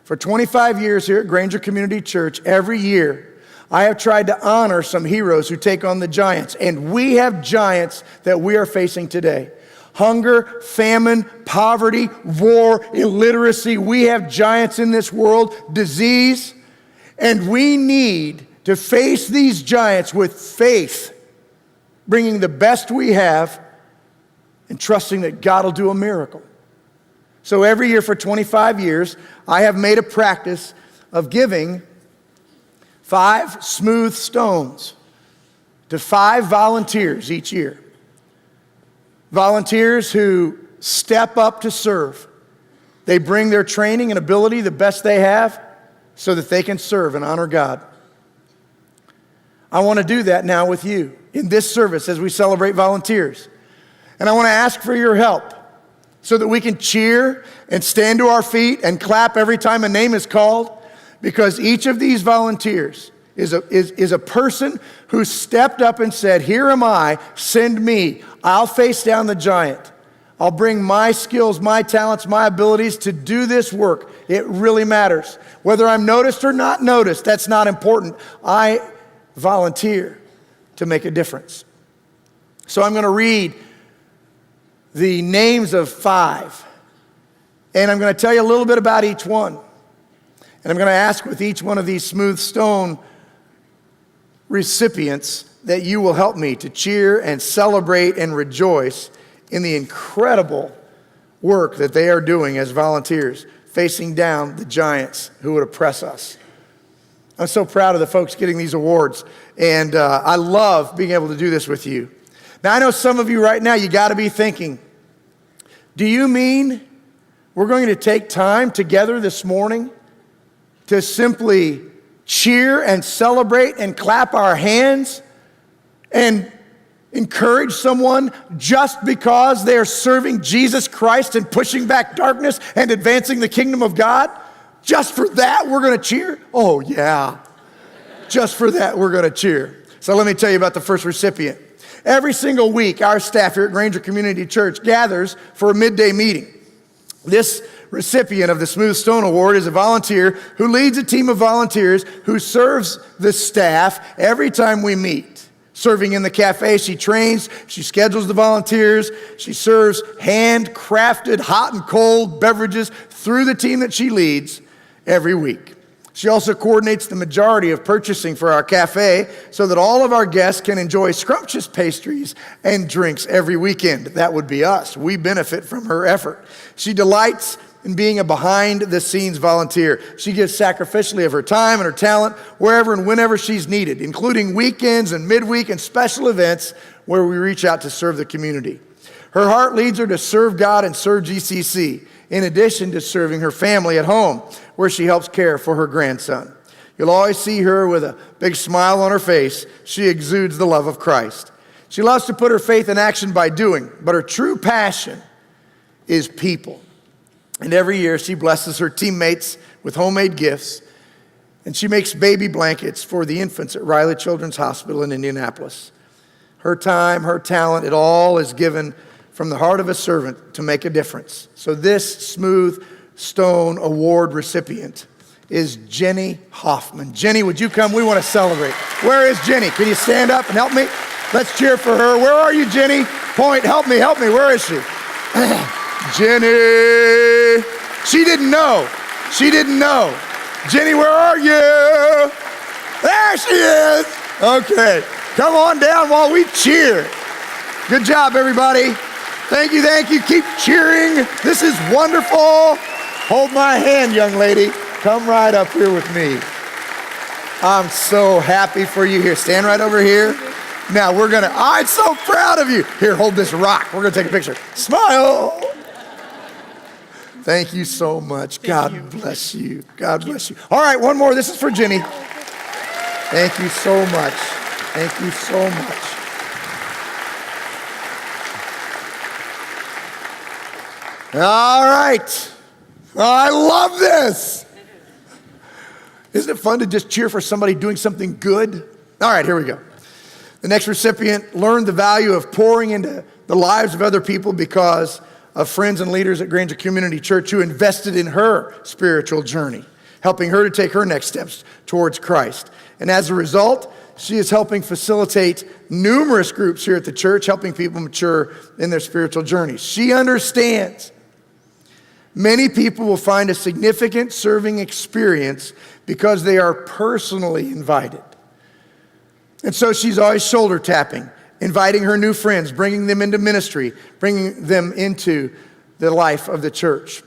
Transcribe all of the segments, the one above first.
For 25 years here at Granger Community Church, every year, I have tried to honor some heroes who take on the giants. And we have giants that we are facing today. Hunger, famine, poverty, war, illiteracy. We have giants in this world, disease. And we need to face these giants with faith, bringing the best we have and trusting that God will do a miracle. So every year for 25 years, I have made a practice of giving 5 smooth stones to 5 volunteers each year. Volunteers who step up to serve. They bring their training and ability, the best they have, so that they can serve and honor God. I want to do that now with you in this service as we celebrate volunteers. And I want to ask for your help so that we can cheer and stand to our feet and clap every time a name is called, because each of these volunteers is a person who stepped up and said, "Here am I, send me. I'll face down the giant. I'll bring my skills, my talents, my abilities to do this work." It really matters. Whether I'm noticed or not noticed, that's not important. I volunteer to make a difference. So I'm going to read the names of 5, and I'm going to tell you a little bit about each one. And I'm going to ask with each one of these smooth stone recipients that you will help me to cheer and celebrate and rejoice in the incredible work that they are doing as volunteers, facing down the giants who would oppress us. I'm so proud of the folks getting these awards, and I love being able to do this with you. Now, I know some of you right now, you got to be thinking, do you mean we're going to take time together this morning to simply cheer and celebrate and clap our hands and encourage someone just because they're serving Jesus Christ and pushing back darkness and advancing the kingdom of God? Just for that, we're going to cheer? Oh, yeah. Just for that, we're going to cheer. So let me tell you about the first recipient. Every single week, our staff here at Granger Community Church gathers for a midday meeting. This recipient of the Smooth Stone Award is a volunteer who leads a team of volunteers who serves the staff every time we meet. Serving in the cafe, she trains, she schedules the volunteers, she serves handcrafted hot and cold beverages through the team that she leads every week. She also coordinates the majority of purchasing for our cafe so that all of our guests can enjoy scrumptious pastries and drinks every weekend. That would be us. We benefit from her effort. She delights in being a behind-the-scenes volunteer. She gives sacrificially of her time and her talent wherever and whenever she's needed, including weekends and midweek and special events where we reach out to serve the community. Her heart leads her to serve God and serve GCC, in addition to serving her family at home, where she helps care for her grandson. You'll always see her with a big smile on her face. She exudes the love of Christ. She loves to put her faith in action by doing, but her true passion is people. And every year she blesses her teammates with homemade gifts, and she makes baby blankets for the infants at Riley Children's Hospital in Indianapolis. Her time, her talent, it all is given from the heart of a servant to make a difference. So this Smooth Stone Award recipient is Jenny Hoffman. Jenny, would you come? We want to celebrate. Where is Jenny? Can you stand up and help me? Let's cheer for her. Where are you, Jenny? Point, help me. Where is she? Jenny. She didn't know. Jenny, where are you? There she is. Okay. Come on down while we cheer. Good job, everybody. Thank you. Keep cheering. This is wonderful. Hold my hand, young lady. Come right up here with me. I'm so happy for you here. Stand right over here. Now I'm so proud of you. Here, hold this rock. We're gonna take a picture. Smile. Thank you so much. God bless you. God bless you. All right, one more. This is for Jenny. Thank you so much. All right. I love this. Isn't it fun to just cheer for somebody doing something good? All right, here we go. The next recipient learned the value of pouring into the lives of other people because of friends and leaders at Granger Community Church who invested in her spiritual journey. helping her to take her next steps towards Christ. And as a result, she is helping facilitate numerous groups here at the church, helping people mature in their spiritual journeys. She understands many people will find a significant serving experience because they are personally invited. And so she's always shoulder tapping, inviting her new friends, bringing them into ministry, bringing them into the life of the church.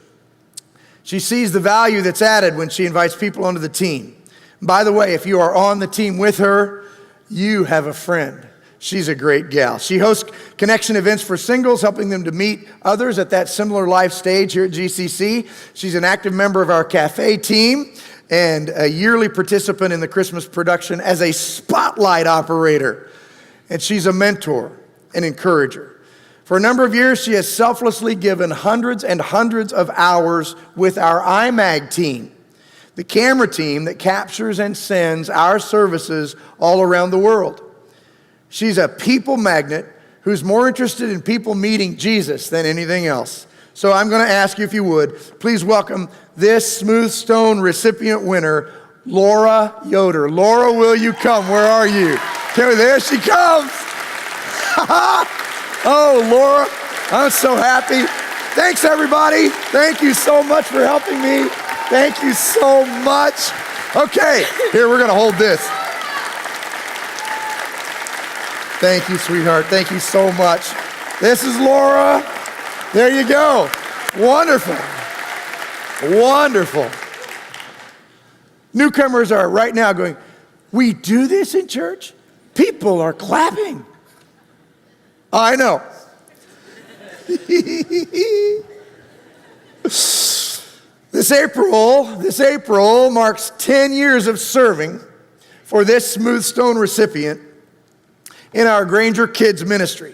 She sees the value that's added when she invites people onto the team. By the way, if you are on the team with her, you have a friend. She's a great gal. She hosts connection events for singles, helping them to meet others at that similar life stage here at GCC. She's an active member of our cafe team and a yearly participant in the Christmas production as a spotlight operator. And she's a mentor and encourager. For a number of years, she has selflessly given hundreds and hundreds of hours with our iMag team, the camera team that captures and sends our services all around the world. She's a people magnet who's more interested in people meeting Jesus than anything else. So I'm going to ask you, if you would, please welcome this Smooth Stone recipient winner, Laura Yoder. Laura, will you come? Where are you? There she comes. Oh, Laura, I'm so happy. Thanks, everybody. Thank you so much for helping me. Thank you so much. Okay, here, we're going to hold this. Thank you, sweetheart. Thank you so much. This is Laura. There you go. Wonderful. Wonderful. Newcomers are right now going, we do this in church? People are clapping. I know. This April marks 10 years of serving for this Smooth Stone recipient in our Granger Kids ministry.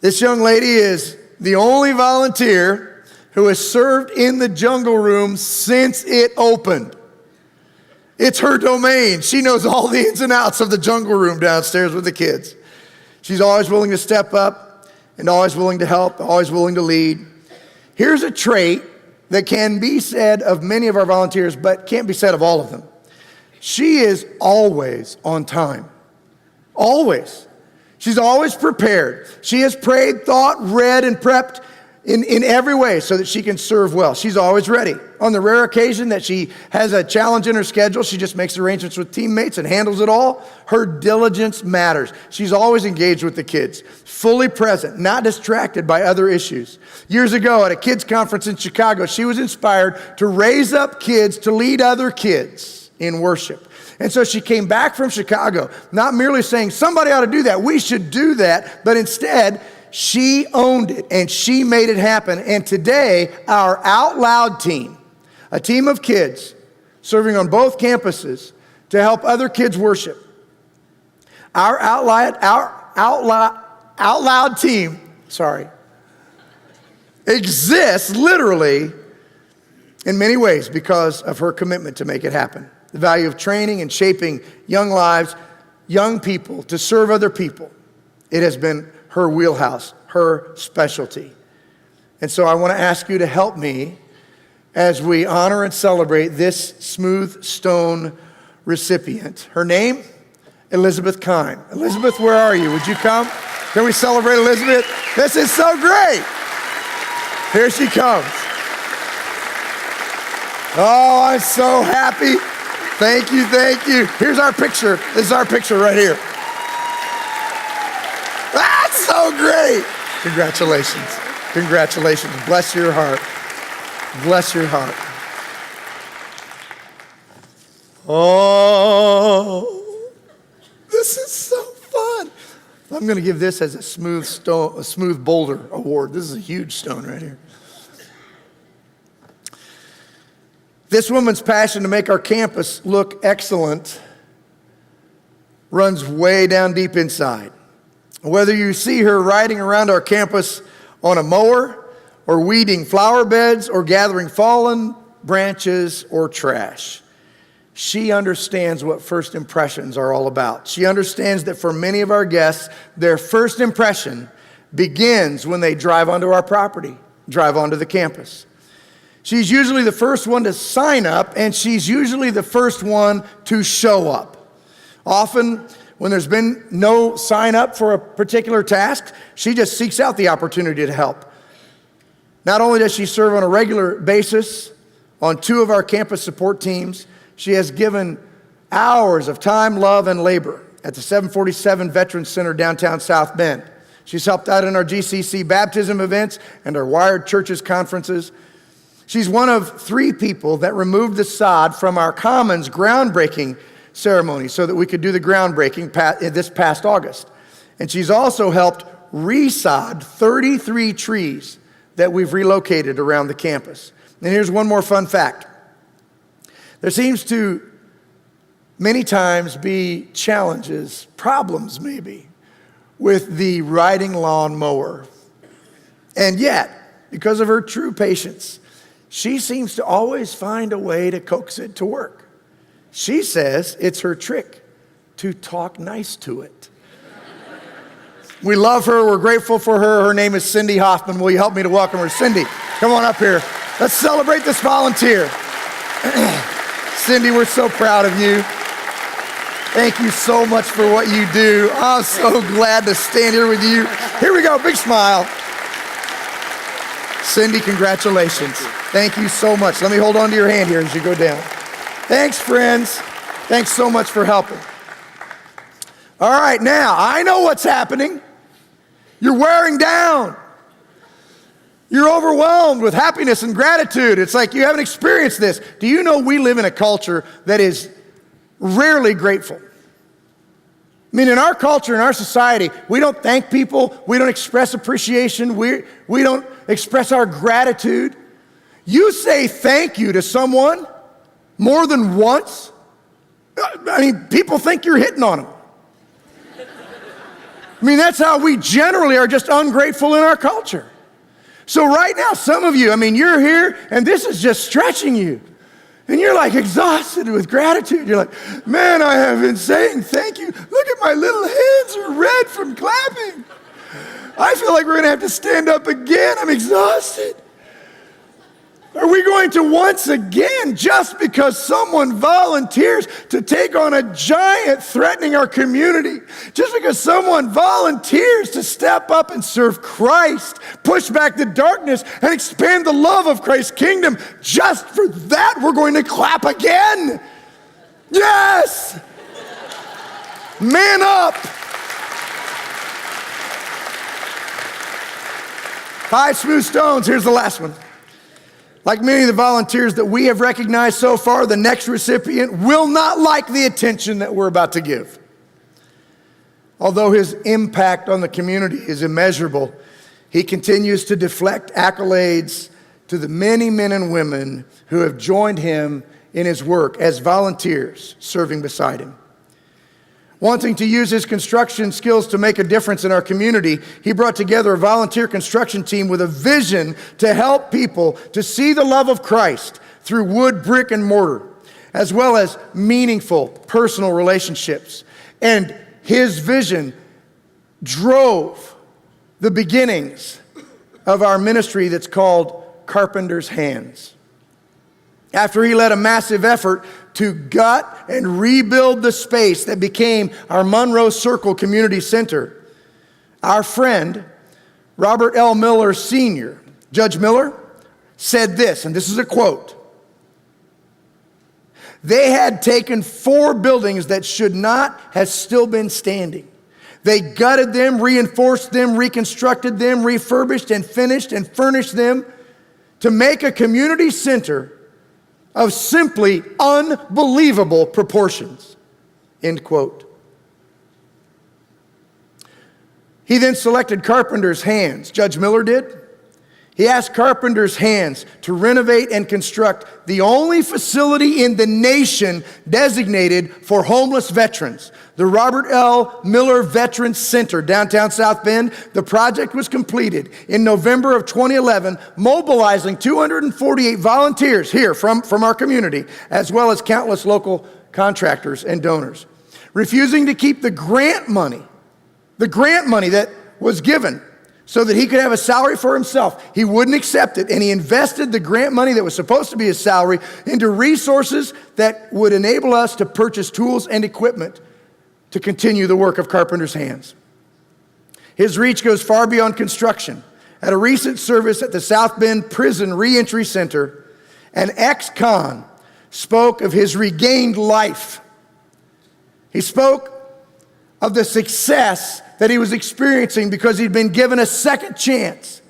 This young lady is the only volunteer who has served in the jungle room since it opened. It's her domain. She knows all the ins and outs of the jungle room downstairs with the kids. She's always willing to step up and always willing to help, always willing to lead. Here's a trait that can be said of many of our volunteers, but can't be said of all of them. She is always on time. Always. She's always prepared. She has prayed, thought, read, and prepped in every way so that she can serve well. She's always ready. On the rare occasion that she has a challenge in her schedule, she just makes arrangements with teammates and handles it all. Her diligence matters. She's always engaged with the kids, fully present, not distracted by other issues. Years ago at a kids conference in Chicago, she was inspired to raise up kids to lead other kids in worship. And so she came back from Chicago, not merely saying, somebody ought to do that, we should do that, but instead, she owned it and she made it happen. And today, our Out Loud team, a team of kids serving on both campuses to help other kids worship. Our Out Loud team, exists literally in many ways because of her commitment to make it happen. The value of training and shaping young lives, young people to serve other people. It has been her wheelhouse, her specialty. And so I want to ask you to help me as we honor and celebrate this Smooth Stone recipient. Her name, Elizabeth Kine. Elizabeth, where are you? Would you come? Can we celebrate Elizabeth? This is so great. Here she comes. Oh, I'm so happy. Thank you, thank you. Here's our picture. This is our picture right here. That's so great. Congratulations. Congratulations. Bless your heart. Bless your heart. Oh, this is so fun. I'm going to give this as a smooth boulder award. This is a huge stone right here. This woman's passion to make our campus look excellent runs way down deep inside. Whether you see her riding around our campus on a mower, or weeding flower beds, or gathering fallen branches or trash, she understands what first impressions are all about. She understands that for many of our guests, their first impression begins when they drive onto our property, drive onto the campus. She's usually the first one to sign up, and she's usually the first one to show up. Often, when there's been no sign up for a particular task, she just seeks out the opportunity to help. Not only does she serve on a regular basis on 2 of our campus support teams, she has given hours of time, love, and labor at the 747 Veterans Center downtown South Bend. She's helped out in our GCC baptism events and our Wired Churches conferences. She's one of 3 people that removed the sod from our Commons groundbreaking ceremony so that we could do the groundbreaking this past August. And she's also helped resod 33 trees that we've relocated around the campus. And here's one more fun fact. There seems to many times be challenges, problems maybe, with the riding lawn mower. And yet, because of her true patience, she seems to always find a way to coax it to work. She says it's her trick to talk nice to it. We love her. We're grateful for her. Her name is Cindy Hoffman. Will you help me to welcome her? Cindy, come on up here. Let's celebrate this volunteer. Cindy, we're so proud of you. Thank you so much for what you do. I'm so glad to stand here with you. Here we go, big smile. Cindy, congratulations. Thank you so much. Let me hold on to your hand here as you go down. Thanks, friends. Thanks so much for helping. All right, now, I know what's happening. You're wearing down. You're overwhelmed with happiness and gratitude. It's like you haven't experienced this. Do you know we live in a culture that is rarely grateful? I mean, in our culture, in our society, we don't thank people. We don't express appreciation. We don't express our gratitude. You say thank you to someone more than once, I mean, people think you're hitting on them. I mean, that's how we generally are just ungrateful in our culture. So right now, some of you, I mean, you're here and this is just stretching you. And you're like exhausted with gratitude. You're like, man, I have been saying thank you. Look at my little hands are red from clapping. I feel like we're gonna have to stand up again. I'm exhausted. Are we going to once again, just because someone volunteers to take on a giant threatening our community, just because someone volunteers to step up and serve Christ, push back the darkness and expand the love of Christ's kingdom, just for that we're going to clap again? Yes! Man up! 5 smooth stones, here's the last one. Like many of the volunteers that we have recognized so far, the next recipient will not like the attention that we're about to give. Although his impact on the community is immeasurable, he continues to deflect accolades to the many men and women who have joined him in his work as volunteers serving beside him. Wanting to use his construction skills to make a difference in our community, he brought together a volunteer construction team with a vision to help people to see the love of Christ through wood, brick, and mortar, as well as meaningful personal relationships. And his vision drove the beginnings of our ministry that's called Carpenter's Hands. After he led a massive effort to gut and rebuild the space that became our Monroe Circle Community Center, our friend, Robert L. Miller Sr., Judge Miller, said this, and this is a quote: "They had taken 4 buildings that should not have still been standing. They gutted them, reinforced them, reconstructed them, refurbished and finished and furnished them to make a community center of simply unbelievable proportions," end quote. He then selected Carpenter's Hands. Judge Miller did. He asked Carpenter's Hands to renovate and construct the only facility in the nation designated for homeless veterans, the Robert L. Miller Veterans Center, downtown South Bend. The project was completed in November of 2011, mobilizing 248 volunteers here from our community, as well as countless local contractors and donors. Refusing to keep the grant money that was given so that he could have a salary for himself. He wouldn't accept it, and he invested the grant money that was supposed to be his salary into resources that would enable us to purchase tools and equipment to continue the work of carpenter's hands. His reach goes far beyond construction. At a recent service at the South Bend Prison Reentry Center, an ex-con spoke of his regained life. He spoke of the success that he was experiencing because he'd been given a second chance.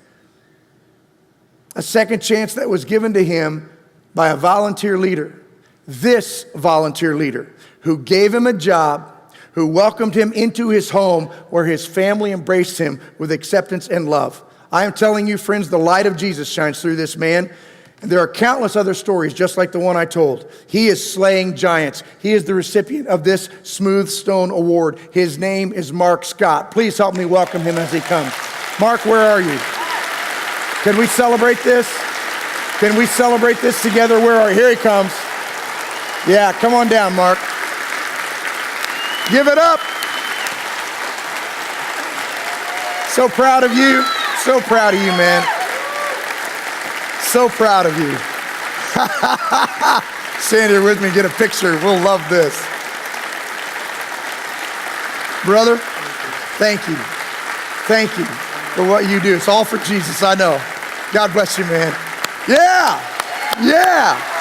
A second chance that was given to him by a volunteer leader. This volunteer leader who gave him a job, who welcomed him into his home where his family embraced him with acceptance and love. I am telling you, friends, the light of Jesus shines through this man. And there are countless other stories just like the one I told. He is slaying giants. He is the recipient of this Smooth Stone Award. His name is Mark Scott. Please help me welcome him as he comes. Mark, where are you? Can we celebrate this? Can we celebrate this together? Where are you? Here he comes. Yeah, come on down, Mark. Give it up. So proud of you. So proud of you, man. So proud of you. Stand here with me, get a picture. We'll love this. Brother, thank you. Thank you for what you do. It's all for Jesus, I know. God bless you, man. Yeah, yeah.